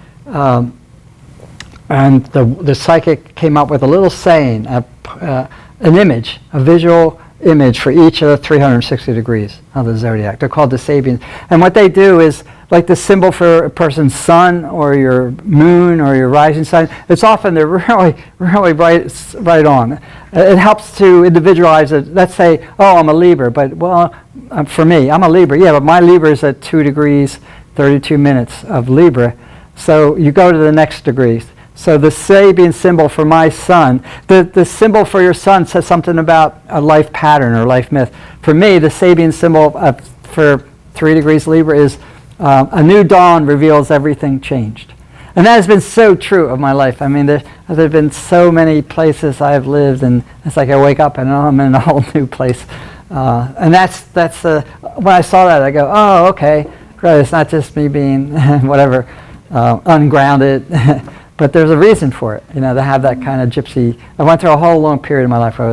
And the psychic came up with a little saying, an image, a visual image for each of the 360 degrees of the zodiac. They're called the Sabians. And what they do is, like the symbol for a person's sun or your moon or your rising sign, it's often they're really, really right on. It helps to individualize it. Let's say, oh, I'm a Libra, but well, for me, I'm a Libra. Yeah, but my Libra is at 2 degrees, 32 minutes of Libra. So you go to the next degrees. So the Sabian symbol for my sun, the symbol for your sun says something about a life pattern or life myth. For me, the Sabian symbol for 3 degrees Libra is a new dawn reveals everything changed. And that has been so true of my life. I mean, there have been so many places I've lived, and it's like I wake up and I'm in a whole new place. And that's when I saw that, I go, oh, okay, great. It's not just me being whatever, ungrounded. But there's a reason for it, to have that kind of gypsy. I went through a whole long period in my life where I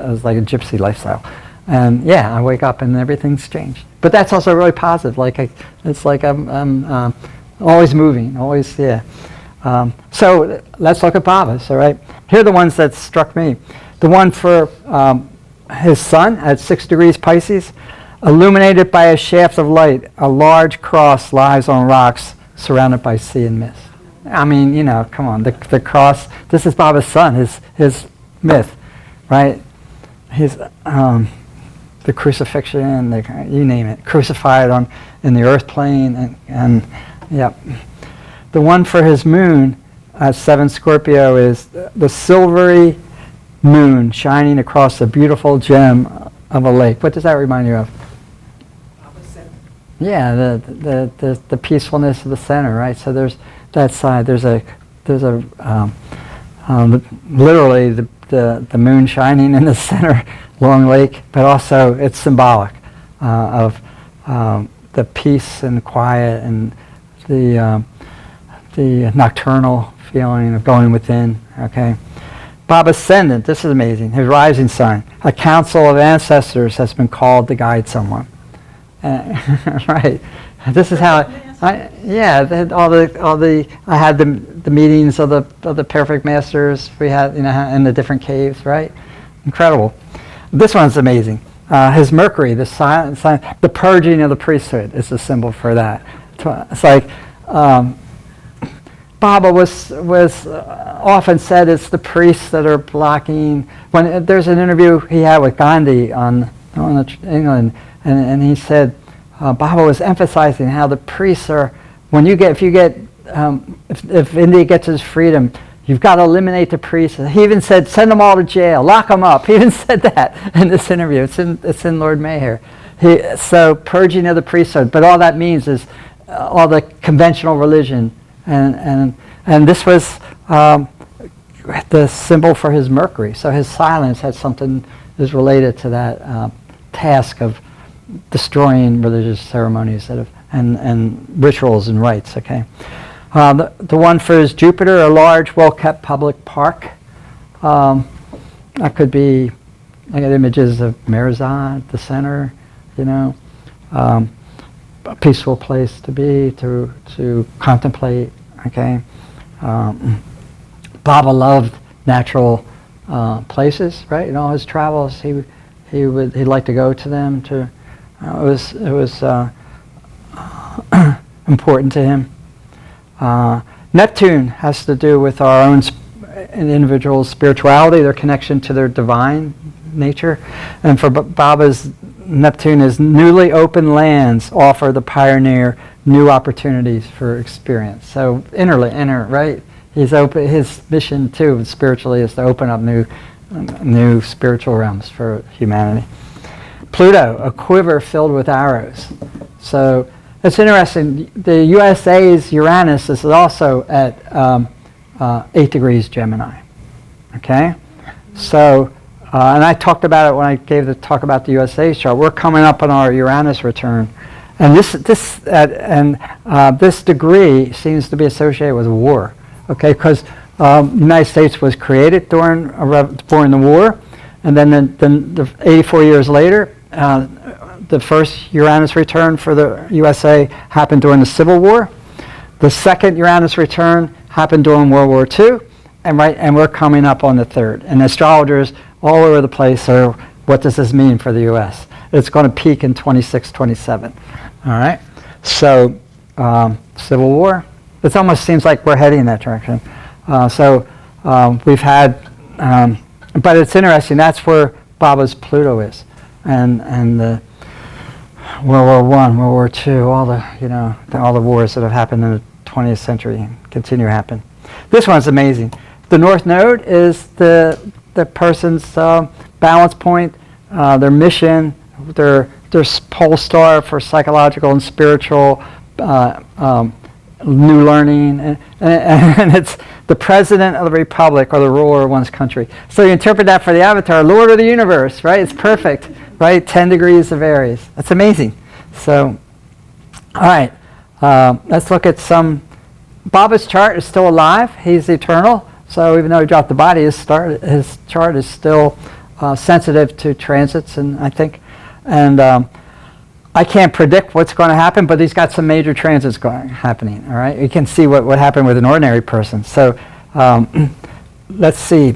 was like a gypsy lifestyle. And yeah, I wake up and everything's changed. But that's also really positive. It's like I'm always moving, always, yeah. So let's look at Baba's, all right? Here are the ones that struck me. The one for his sun at 6 degrees Pisces, illuminated by a shaft of light, a large cross lies on rocks surrounded by sea and mist. I mean, come on, the cross, this is Baba's sun, his myth, right? His, the crucifixion, you name it, crucified in the earth plane, and yeah. The one for his moon at 7 Scorpio is the silvery moon shining across a beautiful gem of a lake. What does that remind you of? Yeah, the peacefulness of the center, right? So there's that side. There's literally the moon shining in the center, long lake, but also it's symbolic of the peace and quiet and the nocturnal feeling of going within. Okay, Baba's ascendant. This is amazing. His rising sign. A council of ancestors has been called to guide someone. Right. This is how. I had the meetings of the perfect masters we had in the different caves, right? Incredible. This one's amazing. His Mercury, the sign, the purging of the priesthood is the symbol for that. It's like Baba was often said it's the priests that are blocking. When there's an interview he had with Gandhi on England, and he said Baba was emphasizing how the priests are, if India gets its freedom, you've got to eliminate the priests. He even said, send them all to jail, lock them up. He even said that in this interview. It's in Lord Mayher. So purging of the priesthood, but all that means is all the conventional religion, and this was the symbol for his Mercury. So his silence had something is related to that task of destroying religious ceremonies and rituals and rites. Okay, the one for his Jupiter, a large, well-kept public park. That could be. I got images of Merzad, the center. A peaceful place to be, to contemplate. Okay, Baba loved natural places, right? In all his travels, he'd like to go to them. It was important to him. Neptune has to do with our own individual spirituality, their connection to their divine nature, and for Baba's Neptune is newly open lands offer the pioneer new opportunities for experience. So inner, right? He's open. His mission too, spiritually, is to open up new spiritual realms for humanity. Pluto, a quiver filled with arrows. So it's interesting. The USA's Uranus is also at 8 degrees Gemini. Okay, so. And I talked about it when I gave the talk about the USA's chart. We're coming up on our Uranus return, and this degree seems to be associated with war. Okay, because the United States was created during the war, and then 84 years later, the first Uranus return for the USA happened during the Civil War. The second Uranus return happened during World War II, and we're coming up on the third. And astrologers all over the place are, what does this mean for the U.S.? It's going to peak in 26, 27. All right? So, Civil War. It almost seems like we're heading in that direction. We've had, but it's interesting, that's where Baba's Pluto is. And the World War I, World War II, all the wars that have happened in the 20th century and continue to happen. This one's amazing. The North Node is the person's balance point, their mission, their pole star for psychological and spiritual new learning, and it's the president of the republic or the ruler of one's country. So you interpret that for the avatar, Lord of the universe, right? It's perfect, right? 10 degrees of Aries. That's amazing. So, all right, let's look at some. Baba's chart is still alive. He's eternal. So even though he dropped the body, his chart is still sensitive to transits, and I think, I can't predict what's going to happen, but he's got some major transits happening. All right, you can see what happened with an ordinary person. So let's see.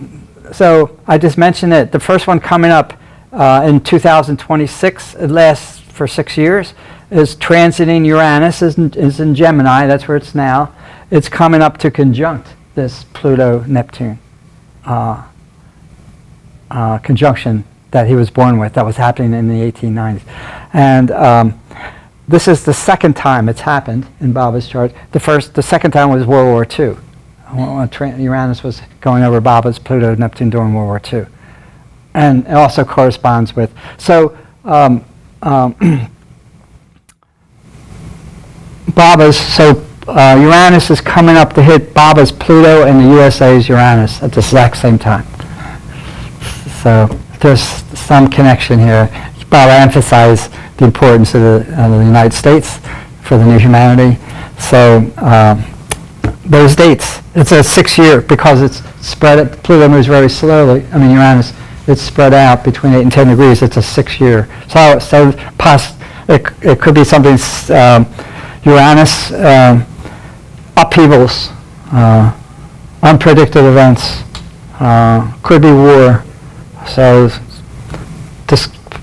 So I just mentioned it. The first one coming up in 2026. It lasts for 6 years. Is transiting Uranus. Is in Gemini. That's where it's now. It's coming up to conjunct this Pluto-Neptune conjunction that he was born with, that was happening in the 1890s. And this is the second time it's happened in Baba's chart. The second time was World War II. Uranus was going over Baba's Pluto-Neptune during World War II. And it also corresponds with, so Uranus is coming up to hit Baba's Pluto and the USA's Uranus at the exact same time. So there's some connection here. Baba emphasized the importance of the United States for the new humanity. So those dates, it's a 6 year, because it's spread, Pluto moves very slowly. I mean, Uranus, it's spread out between 8 and 10 degrees. It's a 6 year. So it could be something, Uranus, upheavals, unpredicted events, could be war. So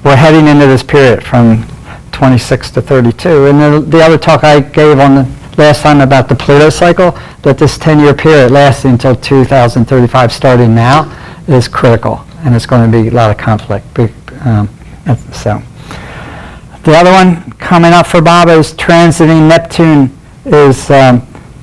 we're heading into this period from 26 to 32. And the other talk I gave on the last time about the Pluto cycle, that this 10-year period lasting until 2035, starting now, is critical. And it's going to be a lot of conflict. So The other one coming up for Baba is transiting Neptune is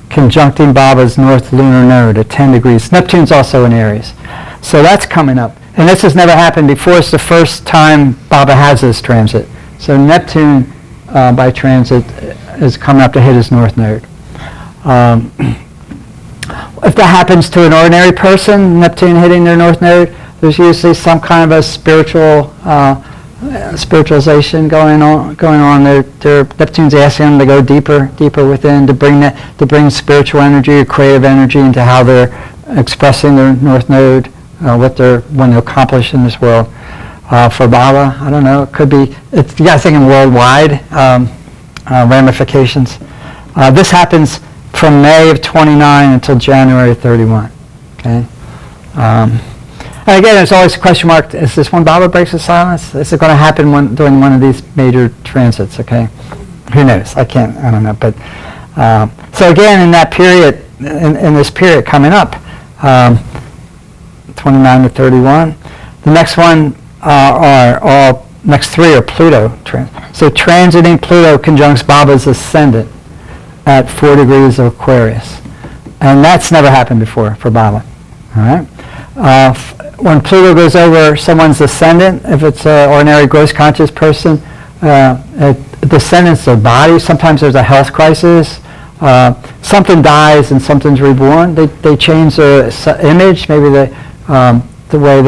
conjuncting Baba's north lunar node at 10 degrees. Neptune's also in Aries. So that's coming up. And this has never happened before. It's the first time Baba has this transit. So Neptune by transit is coming up to hit his north node. If that happens to an ordinary person, Neptune hitting their north node, there's usually some kind of a spiritualization going on. Neptune's asking them to go deeper within, to bring spiritual energy or creative energy into how they're expressing their north node, what they want to accomplish in this world. For Baba, I don't know. It could be. You got to think in worldwide ramifications. This happens from May of 29 until January 31. Okay. And again, there's always a question mark. Is this when Baba breaks the silence? Is it going to happen during one of these major transits? Okay. Who knows? I don't know. But so again, in that period, in this period coming up, 29 to 31. The next one next three are Pluto. So transiting Pluto conjuncts Baba's ascendant at 4 degrees of Aquarius. And that's never happened before for Baba. All right. When Pluto goes over someone's ascendant, if it's an ordinary gross conscious person, it descendants their body. Sometimes there's a health crisis. Something dies and something's reborn. They change their image. Maybe the way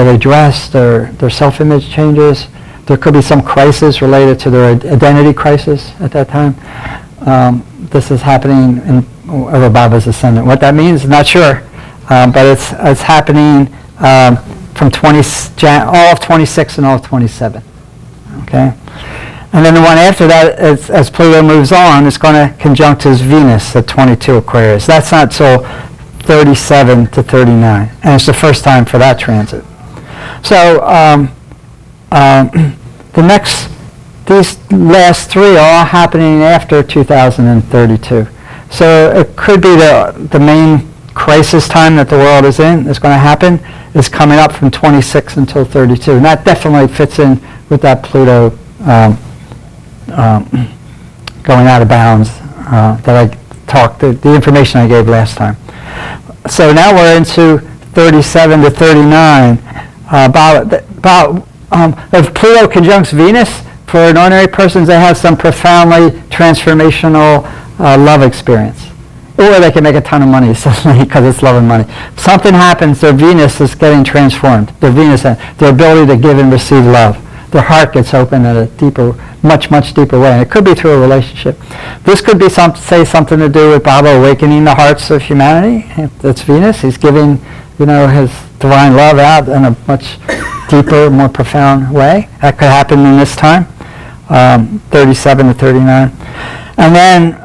they dress, their self-image changes. There could be some crisis related to their identity crisis at that time. This is happening over Baba's ascendant. What that means, I'm not sure, but it's happening from all of 26 and all of 27. Okay, and then the one after that, as Pluto moves on, it's going to conjunct his Venus at 22 Aquarius. That's not till 37 to 39, and it's the first time for that transit. So these last three are all happening after 2032. So it could be the main crisis time that the world is in is going to happen is coming up from 26 until 32, and that definitely fits in with that Pluto going out of bounds that I talked, the information I gave last time. So now we're into 37 to 39. If Pluto conjuncts Venus, for an ordinary person, they have some profoundly transformational love experience. Or they can make a ton of money suddenly because it's love and money. Something happens, their Venus is getting transformed. Their Venus, their ability to give and receive love. Their heart gets open in a deeper, much, much deeper way. And it could be through a relationship. This could be something to do with Baba awakening the hearts of humanity. That's Venus. He's giving, his divine love out in a much deeper, more profound way. That could happen in this time, 37 to 39. And then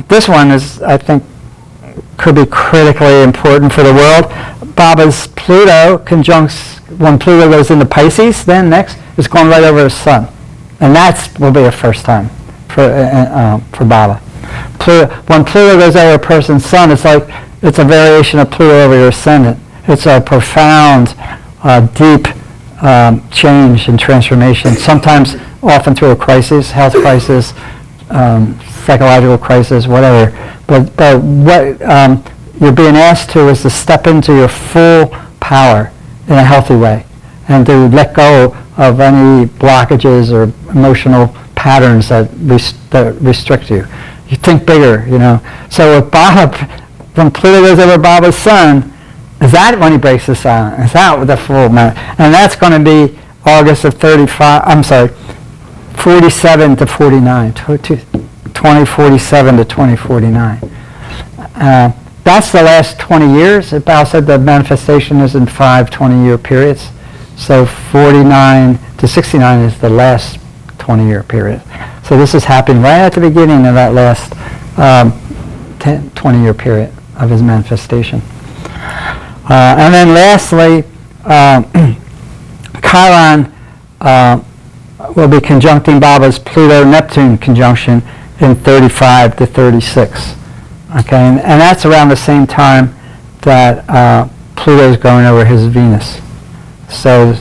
this one is, I think, could be critically important for the world. Baba's Pluto conjuncts, when Pluto goes into Pisces, then next, it's going right over the sun. And that will be a first time for Baba. When Pluto goes over a person's sun, it's a variation of Pluto over your ascendant. It's a profound, deep change and transformation, sometimes often through a crisis, health crisis, psychological crisis, whatever. But what you're being asked to is to step into your full power in a healthy way and to let go of any blockages or emotional patterns that restrict you. You think bigger, So with Baba, when Pluto goes over Baba's sun, is that when he breaks the silence? Is that the full amount? And that's going to be August of 47 to 49, 2047 to 2049. That's the last 20 years. Bao said the manifestation is in 5 20-year periods. So 49 to 69 is the last 20-year period. So this is happening right at the beginning of that last 20-year period of his manifestation. And then lastly, Chiron will be conjuncting Baba's Pluto-Neptune conjunction in 35 to 36. Okay, and that's around the same time that Pluto is going over his Venus. So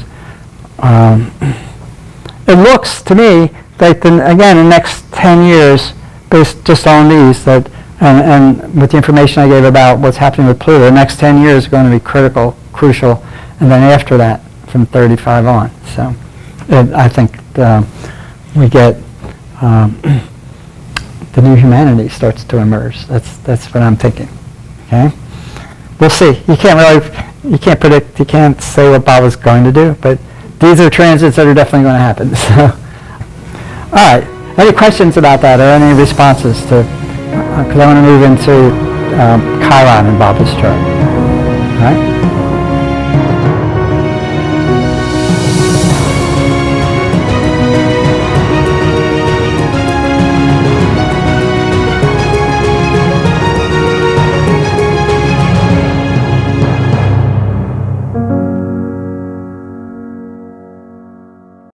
it looks to me like, again, the next 10 years, based just on these, that, and with the information I gave about what's happening with Pluto, the next 10 years are going to be critical, crucial, and then after that, from 35 on. So I think we get the new humanity starts to emerge. That's what I'm thinking. Okay, we'll see. You can't predict. You can't say what Bob is going to do, but these are transits that are definitely going to happen. So, all right. Any questions about that, or any responses to? Because I want to move into Chiron and Bob's chart. All right.